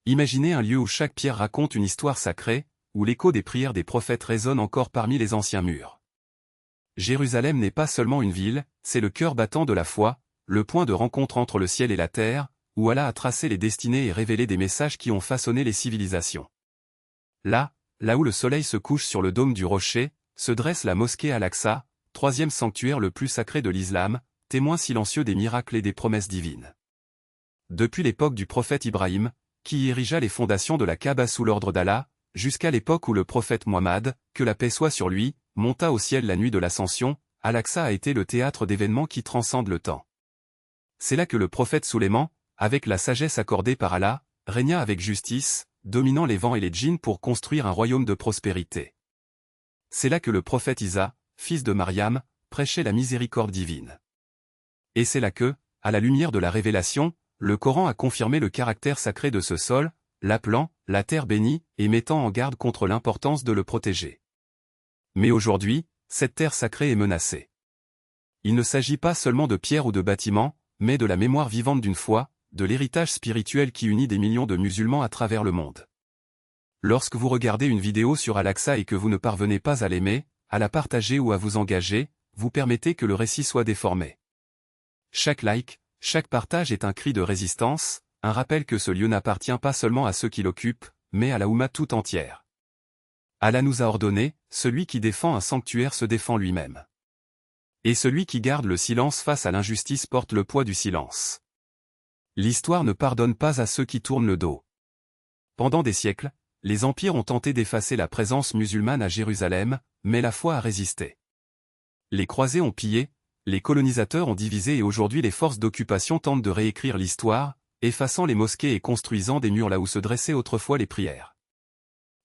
Imaginez un lieu où chaque pierre raconte une histoire sacrée, où l'écho des prières des prophètes résonne encore parmi les anciens murs. Jérusalem n'est pas seulement une ville, c'est le cœur battant de la foi, le point de rencontre entre le ciel et la terre, où Allah a tracé les destinées et révélé des messages qui ont façonné les civilisations. Là où le soleil se couche sur le dôme du rocher, se dresse la mosquée Al-Aqsa, troisième sanctuaire le plus sacré de l'islam, témoin silencieux des miracles et des promesses divines. Depuis l'époque du prophète Ibrahim, qui érigea les fondations de la Kaaba sous l'ordre d'Allah, jusqu'à l'époque où le prophète Muhammad, que la paix soit sur lui, monta au ciel la nuit de l'Ascension, Al-Aqsa a été le théâtre d'événements qui transcendent le temps. C'est là que le prophète Sulayman, avec la sagesse accordée par Allah, régna avec justice, dominant les vents et les djinns pour construire un royaume de prospérité. C'est là que le prophète Isa, fils de Mariam, prêchait la miséricorde divine. Et c'est là que, à la lumière de la révélation, le Coran a confirmé le caractère sacré de ce sol, l'appelant « la terre bénie » et mettant en garde contre l'importance de le protéger. Mais aujourd'hui, cette terre sacrée est menacée. Il ne s'agit pas seulement de pierres ou de bâtiments, mais de la mémoire vivante d'une foi, de l'héritage spirituel qui unit des millions de musulmans à travers le monde. Lorsque vous regardez une vidéo sur Al-Aqsa et que vous ne parvenez pas à l'aimer, à la partager ou à vous engager, vous permettez que le récit soit déformé. Chaque like, chaque partage est un cri de résistance, un rappel que ce lieu n'appartient pas seulement à ceux qui l'occupent, mais à la Oumma tout entière. Allah nous a ordonné, celui qui défend un sanctuaire se défend lui-même. Et celui qui garde le silence face à l'injustice porte le poids du silence. L'histoire ne pardonne pas à ceux qui tournent le dos. Pendant des siècles, les empires ont tenté d'effacer la présence musulmane à Jérusalem, mais la foi a résisté. Les croisés ont pillé, les colonisateurs ont divisé et aujourd'hui les forces d'occupation tentent de réécrire l'histoire, effaçant les mosquées et construisant des murs là où se dressaient autrefois les prières.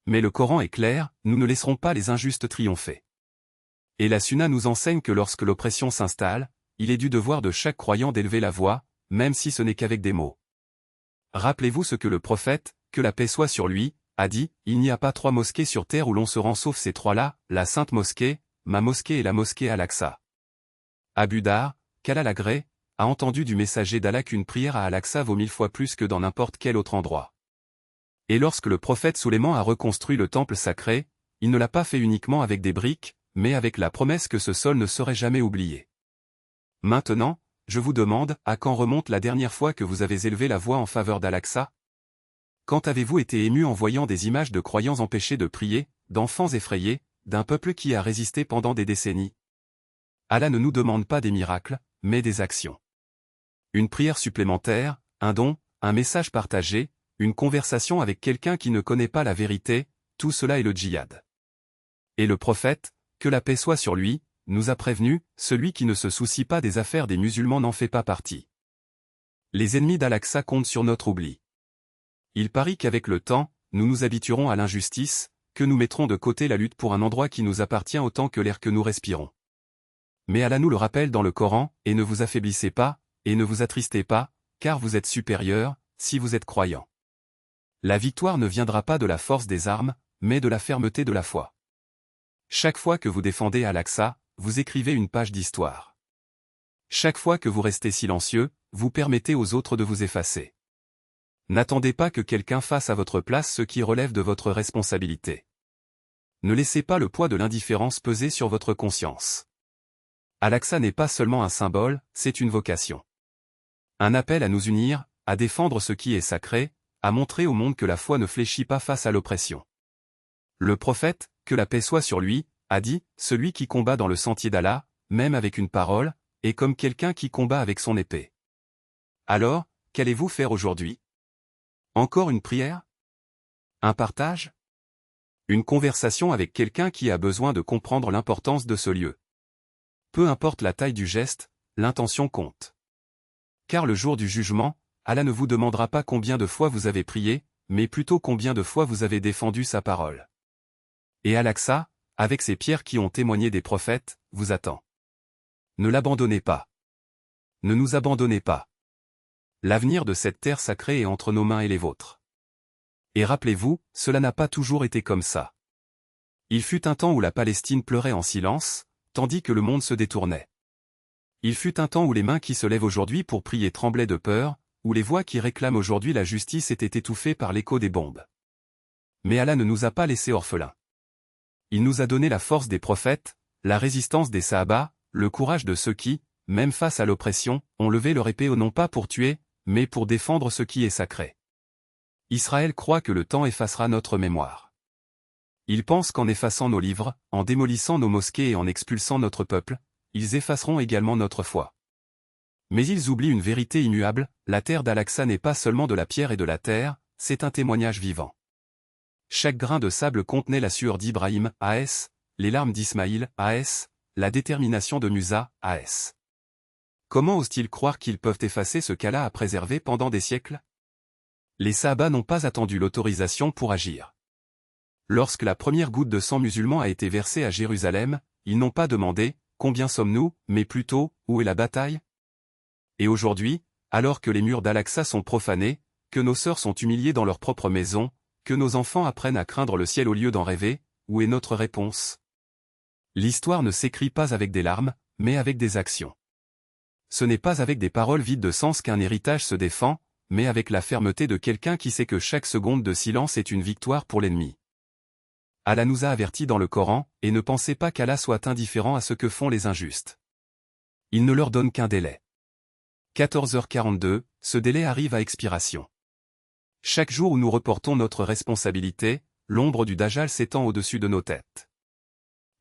Mais le Coran est clair, nous ne laisserons pas les injustes triompher. Et la Sunna nous enseigne que lorsque l'oppression s'installe, il est du devoir de chaque croyant d'élever la voix, même si ce n'est qu'avec des mots. Rappelez-vous ce que le prophète, que la paix soit sur lui, a dit, il n'y a pas 3 mosquées sur terre où l'on se rend sauf ces 3-là, la Sainte Mosquée, ma mosquée et la mosquée Al-Aqsa. Abu Dar, qu'Allah l'agrée, a entendu du messager d'Allah qu'une prière à Al-Aqsa vaut 1000 fois plus que dans n'importe quel autre endroit. Et lorsque le prophète Sulayman a reconstruit le temple sacré, il ne l'a pas fait uniquement avec des briques, mais avec la promesse que ce sol ne serait jamais oublié. Maintenant, je vous demande, à quand remonte la dernière fois que vous avez élevé la voix en faveur d'Al-Aqsa? Quand avez-vous été ému en voyant des images de croyants empêchés de prier, d'enfants effrayés, d'un peuple qui a résisté pendant des décennies? Allah ne nous demande pas des miracles, mais des actions. Une prière supplémentaire, un don, un message partagé, une conversation avec quelqu'un qui ne connaît pas la vérité, tout cela est le djihad. Et le prophète, que la paix soit sur lui, nous a prévenu, celui qui ne se soucie pas des affaires des musulmans n'en fait pas partie. Les ennemis d'Al-Aqsa comptent sur notre oubli. Il parie qu'avec le temps, nous nous habituerons à l'injustice, que nous mettrons de côté la lutte pour un endroit qui nous appartient autant que l'air que nous respirons. Mais Allah nous le rappelle dans le Coran, et ne vous affaiblissez pas, et ne vous attristez pas, car vous êtes supérieurs, si vous êtes croyants. La victoire ne viendra pas de la force des armes, mais de la fermeté de la foi. Chaque fois que vous défendez Al-Aqsa, vous écrivez une page d'histoire. Chaque fois que vous restez silencieux, vous permettez aux autres de vous effacer. N'attendez pas que quelqu'un fasse à votre place ce qui relève de votre responsabilité. Ne laissez pas le poids de l'indifférence peser sur votre conscience. Al-Aqsa n'est pas seulement un symbole, c'est une vocation. Un appel à nous unir, à défendre ce qui est sacré, à montrer au monde que la foi ne fléchit pas face à l'oppression. Le prophète, que la paix soit sur lui, a dit, celui qui combat dans le sentier d'Allah, même avec une parole, est comme quelqu'un qui combat avec son épée. Alors, qu'allez-vous faire aujourd'hui? Encore une prière? Un partage? Une conversation avec quelqu'un qui a besoin de comprendre l'importance de ce lieu. Peu importe la taille du geste, l'intention compte. Car le jour du jugement, Allah ne vous demandera pas combien de fois vous avez prié, mais plutôt combien de fois vous avez défendu sa parole. Et Al-Aqsa, avec ses pierres qui ont témoigné des prophètes, vous attend. Ne l'abandonnez pas. Ne nous abandonnez pas. L'avenir de cette terre sacrée est entre nos mains et les vôtres. Et rappelez-vous, cela n'a pas toujours été comme ça. Il fut un temps où la Palestine pleurait en silence, tandis que le monde se détournait. Il fut un temps où les mains qui se lèvent aujourd'hui pour prier tremblaient de peur, où les voix qui réclament aujourd'hui la justice étaient étouffées par l'écho des bombes. Mais Allah ne nous a pas laissés orphelins. Il nous a donné la force des prophètes, la résistance des Sahaba, le courage de ceux qui, même face à l'oppression, ont levé leur épée non pas pour tuer, mais pour défendre ce qui est sacré. Israël croit que le temps effacera notre mémoire. Ils pensent qu'en effaçant nos livres, en démolissant nos mosquées et en expulsant notre peuple, ils effaceront également notre foi. Mais ils oublient une vérité immuable, la terre d'Al-Aqsa n'est pas seulement de la pierre et de la terre, c'est un témoignage vivant. Chaque grain de sable contenait la sueur d'Ibrahim, A.S., les larmes d'Ismaïl, A.S., la détermination de Musa, A.S. Comment osent-ils croire qu'ils peuvent effacer ce qu'Allah a préservé pendant des siècles? Les Sahaba n'ont pas attendu l'autorisation pour agir. Lorsque la première goutte de sang musulman a été versée à Jérusalem, ils n'ont pas demandé « Combien sommes-nous ?», mais plutôt « Où est la bataille ?» Et aujourd'hui, alors que les murs d'Al-Aqsa sont profanés, que nos sœurs sont humiliées dans leur propre maison, que nos enfants apprennent à craindre le ciel au lieu d'en rêver, où est notre réponse? L'histoire ne s'écrit pas avec des larmes, mais avec des actions. Ce n'est pas avec des paroles vides de sens qu'un héritage se défend, mais avec la fermeté de quelqu'un qui sait que chaque seconde de silence est une victoire pour l'ennemi. Allah nous a avertis dans le Coran, et ne pensez pas qu'Allah soit indifférent à ce que font les injustes. Il ne leur donne qu'un délai. 14h42, ce délai arrive à expiration. Chaque jour où nous reportons notre responsabilité, l'ombre du Dajjal s'étend au-dessus de nos têtes.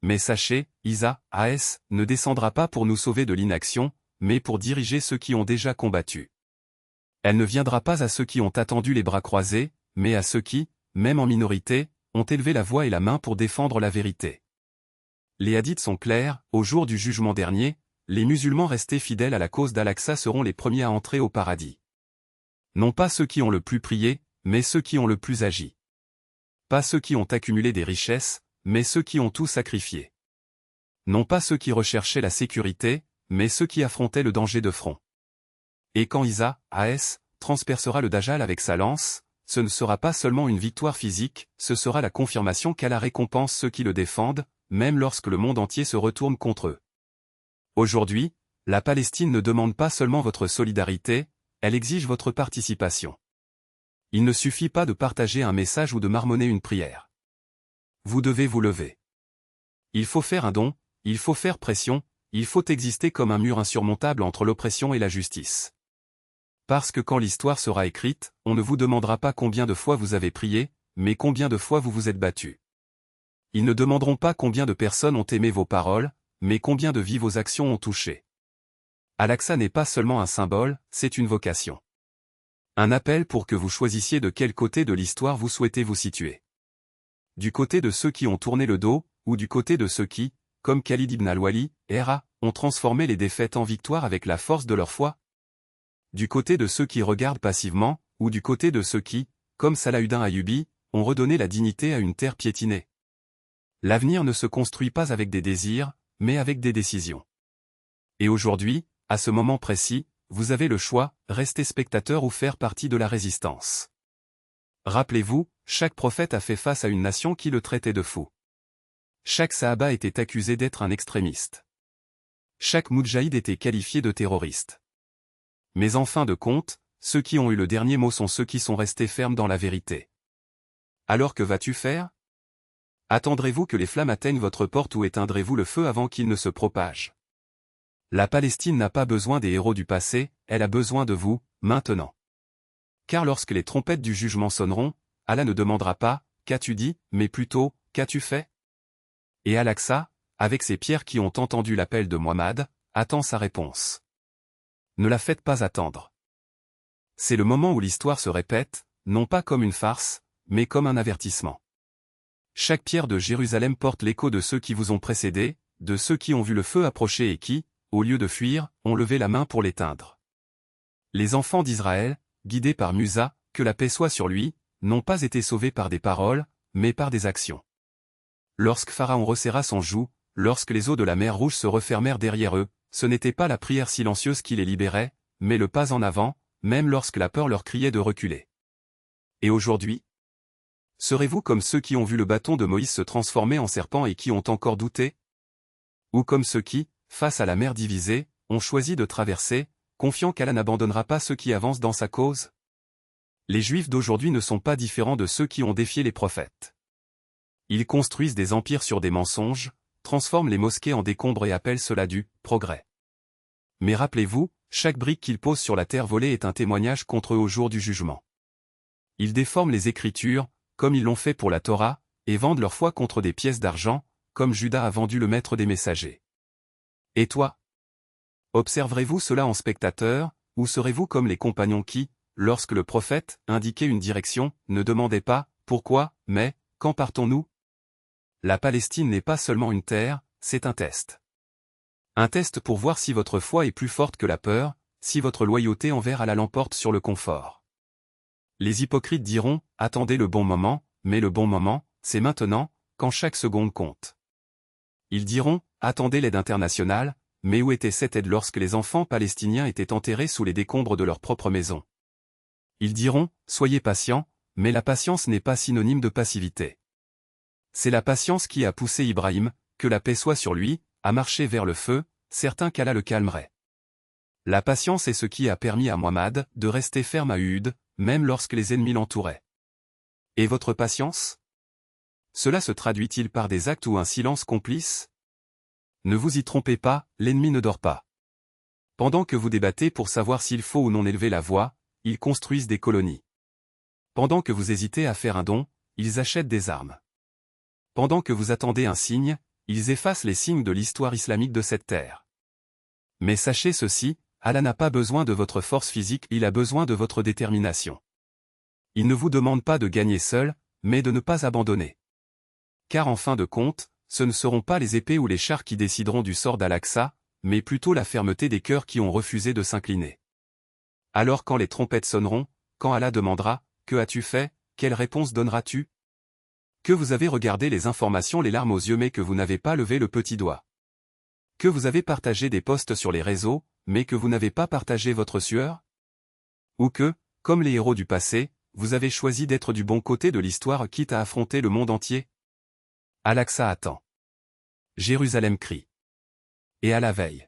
Mais sachez, Isa, A.S., ne descendra pas pour nous sauver de l'inaction, mais pour diriger ceux qui ont déjà combattu. Elle ne viendra pas à ceux qui ont attendu les bras croisés, mais à ceux qui, même en minorité, ont élevé la voix et la main pour défendre la vérité. Les hadiths sont clairs, au jour du jugement dernier, les musulmans restés fidèles à la cause d'Al-Aqsa seront les premiers à entrer au paradis. Non pas ceux qui ont le plus prié, mais ceux qui ont le plus agi. Pas ceux qui ont accumulé des richesses, mais ceux qui ont tout sacrifié. Non pas ceux qui recherchaient la sécurité, mais ceux qui affrontaient le danger de front. Et quand Isa, A.S., transpercera le Dajjal avec sa lance, ce ne sera pas seulement une victoire physique, ce sera la confirmation qu'Allah récompense ceux qui le défendent, même lorsque le monde entier se retourne contre eux. Aujourd'hui, la Palestine ne demande pas seulement votre solidarité, elle exige votre participation. Il ne suffit pas de partager un message ou de marmonner une prière. Vous devez vous lever. Il faut faire un don, il faut faire pression, il faut exister comme un mur insurmontable entre l'oppression et la justice. Parce que quand l'histoire sera écrite, on ne vous demandera pas combien de fois vous avez prié, mais combien de fois vous vous êtes battu. Ils ne demanderont pas combien de personnes ont aimé vos paroles, mais combien de vies vos actions ont touché. Al-Aqsa n'est pas seulement un symbole, c'est une vocation. Un appel pour que vous choisissiez de quel côté de l'histoire vous souhaitez vous situer. Du côté de ceux qui ont tourné le dos, ou du côté de ceux qui, comme Khalid ibn al-Wali, Héra, ont transformé les défaites en victoire avec la force de leur foi? Du côté de ceux qui regardent passivement, ou du côté de ceux qui, comme Salahuddin Ayyubi, ont redonné la dignité à une terre piétinée? L'avenir ne se construit pas avec des désirs, mais avec des décisions. Et aujourd'hui, à ce moment précis, vous avez le choix, rester spectateur ou faire partie de la résistance. Rappelez-vous, chaque prophète a fait face à une nation qui le traitait de fou. Chaque Sahaba était accusé d'être un extrémiste. Chaque Moudjahid était qualifié de terroriste. Mais en fin de compte, ceux qui ont eu le dernier mot sont ceux qui sont restés fermes dans la vérité. Alors que vas-tu faire? Attendrez-vous que les flammes atteignent votre porte ou éteindrez-vous le feu avant qu'il ne se propage? La Palestine n'a pas besoin des héros du passé, elle a besoin de vous, maintenant. Car lorsque les trompettes du jugement sonneront, Allah ne demandera pas « Qu'as-tu dit ?», mais plutôt « Qu'as-tu fait ?» Et Al-Aqsa, avec ses pierres qui ont entendu l'appel de Muhammad, attend sa réponse. Ne la faites pas attendre. C'est le moment où l'histoire se répète, non pas comme une farce, mais comme un avertissement. Chaque pierre de Jérusalem porte l'écho de ceux qui vous ont précédés, de ceux qui ont vu le feu approcher et qui, au lieu de fuir, ont levé la main pour l'éteindre. Les enfants d'Israël, guidés par Musa, que la paix soit sur lui, n'ont pas été sauvés par des paroles, mais par des actions. Lorsque Pharaon resserra son joug, lorsque les eaux de la mer Rouge se refermèrent derrière eux, ce n'était pas la prière silencieuse qui les libérait, mais le pas en avant, même lorsque la peur leur criait de reculer. Et aujourd'hui? Serez-vous comme ceux qui ont vu le bâton de Moïse se transformer en serpent et qui ont encore douté? Ou comme ceux qui, face à la mer divisée, ont choisi de traverser, confiant qu'Allah n'abandonnera pas ceux qui avancent dans sa cause? Les Juifs d'aujourd'hui ne sont pas différents de ceux qui ont défié les prophètes. Ils construisent des empires sur des mensonges, transforment les mosquées en décombres et appellent cela du progrès. Mais rappelez-vous, chaque brique qu'ils posent sur la terre volée est un témoignage contre eux au jour du jugement. Ils déforment les Écritures, comme ils l'ont fait pour la Torah, et vendent leur foi contre des pièces d'argent, comme Judas a vendu le maître des messagers. Et toi? Observerez-vous cela en spectateur, ou serez-vous comme les compagnons qui, lorsque le prophète indiquait une direction, ne demandaient pas « pourquoi », mais « quand partons-nous » ? La Palestine n'est pas seulement une terre, c'est un test. Un test pour voir si votre foi est plus forte que la peur, si votre loyauté envers Allah l'emporte sur le confort. Les hypocrites diront « attendez le bon moment », mais le bon moment, c'est maintenant, quand chaque seconde compte. Ils diront « attendez l'aide internationale », mais où était cette aide lorsque les enfants palestiniens étaient enterrés sous les décombres de leur propre maison? Ils diront « soyez patients », mais la patience n'est pas synonyme de passivité. C'est la patience qui a poussé Ibrahim, que la paix soit sur lui, à marcher vers le feu, certain qu'Allah le calmerait. La patience est ce qui a permis à Muhammad de rester ferme à Uhud, même lorsque les ennemis l'entouraient. Et votre patience? Cela se traduit-il par des actes ou un silence complice? Ne vous y trompez pas, l'ennemi ne dort pas. Pendant que vous débattez pour savoir s'il faut ou non élever la voix, ils construisent des colonies. Pendant que vous hésitez à faire un don, ils achètent des armes. Pendant que vous attendez un signe, ils effacent les signes de l'histoire islamique de cette terre. Mais sachez ceci, Allah n'a pas besoin de votre force physique, il a besoin de votre détermination. Il ne vous demande pas de gagner seul, mais de ne pas abandonner. Car en fin de compte, ce ne seront pas les épées ou les chars qui décideront du sort d'Al-Aqsa, mais plutôt la fermeté des cœurs qui ont refusé de s'incliner. Alors quand les trompettes sonneront, quand Allah demandera « Que as-tu fait ? Quelle réponse donneras-tu » ? Que vous avez regardé les informations les larmes aux yeux mais que vous n'avez pas levé le petit doigt. Que vous avez partagé des posts sur les réseaux, mais que vous n'avez pas partagé votre sueur? Ou que, comme les héros du passé, vous avez choisi d'être du bon côté de l'histoire quitte à affronter le monde entier? Al-Aqsa attend. Jérusalem crie. Et à la veille.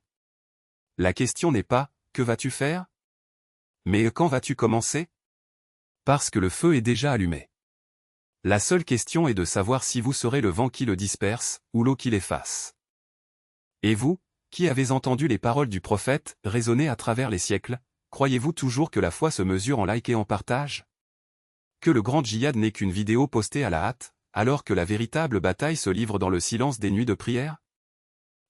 La question n'est pas « Que vas-tu faire ?» mais « Quand vas-tu commencer ?» Parce que le feu est déjà allumé. La seule question est de savoir si vous serez le vent qui le disperse, ou l'eau qui l'efface. Et vous, qui avez entendu les paroles du prophète résonner à travers les siècles, croyez-vous toujours que la foi se mesure en like et en partage? Que le grand djihad n'est qu'une vidéo postée à la hâte, alors que la véritable bataille se livre dans le silence des nuits de prière?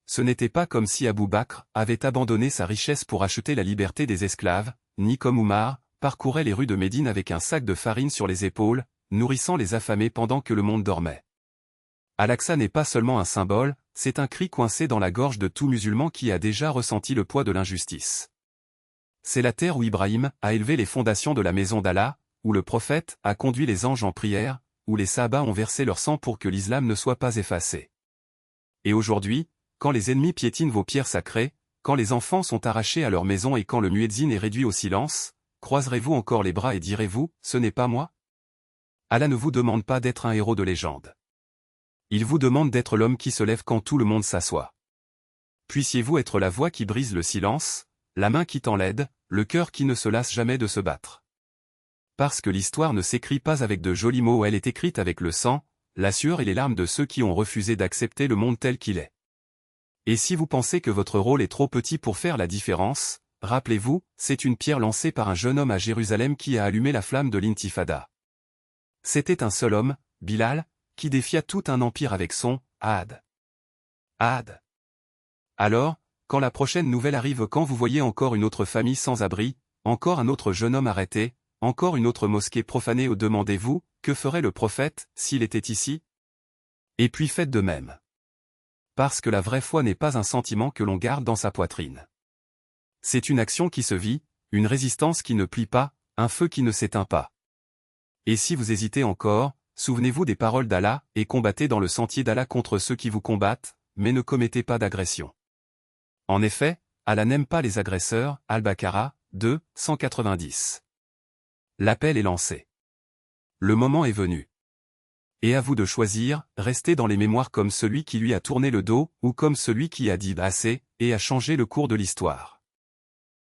Ce n'était pas comme si Abou Bakr avait abandonné sa richesse pour acheter la liberté des esclaves, ni comme Oumar parcourait les rues de Médine avec un sac de farine sur les épaules, nourrissant les affamés pendant que le monde dormait. Al-Aqsa n'est pas seulement un symbole, c'est un cri coincé dans la gorge de tout musulman qui a déjà ressenti le poids de l'injustice. C'est la terre où Ibrahim a élevé les fondations de la maison d'Allah, où le prophète a conduit les anges en prière, où les Sahaba ont versé leur sang pour que l'islam ne soit pas effacé. Et aujourd'hui, quand les ennemis piétinent vos pierres sacrées, quand les enfants sont arrachés à leur maison et quand le muezzin est réduit au silence, croiserez-vous encore les bras et direz-vous « Ce n'est pas moi » ? Allah ne vous demande pas d'être un héros de légende. Il vous demande d'être l'homme qui se lève quand tout le monde s'assoit. Puissiez-vous être la voix qui brise le silence, la main qui tend l'aide, le cœur qui ne se lasse jamais de se battre. Parce que l'histoire ne s'écrit pas avec de jolis mots, elle est écrite avec le sang, la sueur et les larmes de ceux qui ont refusé d'accepter le monde tel qu'il est. Et si vous pensez que votre rôle est trop petit pour faire la différence, rappelez-vous, c'est une pierre lancée par un jeune homme à Jérusalem qui a allumé la flamme de l'intifada. C'était un seul homme, Bilal, qui défia tout un empire avec son « Ahad ». Ahad. Alors, quand la prochaine nouvelle arrive, quand vous voyez encore une autre famille sans abri, encore un autre jeune homme arrêté, encore une autre mosquée profanée, demandez-vous, que ferait le prophète, s'il était ici? Et puis faites de même. Parce que la vraie foi n'est pas un sentiment que l'on garde dans sa poitrine. C'est une action qui se vit, une résistance qui ne plie pas, un feu qui ne s'éteint pas. Et si vous hésitez encore, souvenez-vous des paroles d'Allah, et combattez dans le sentier d'Allah contre ceux qui vous combattent, mais ne commettez pas d'agression. En effet, Allah n'aime pas les agresseurs, Al-Baqarah, 2, 190. L'appel est lancé. Le moment est venu. Et à vous de choisir, restez dans les mémoires comme celui qui lui a tourné le dos, ou comme celui qui a dit « assez » et a changé le cours de l'histoire.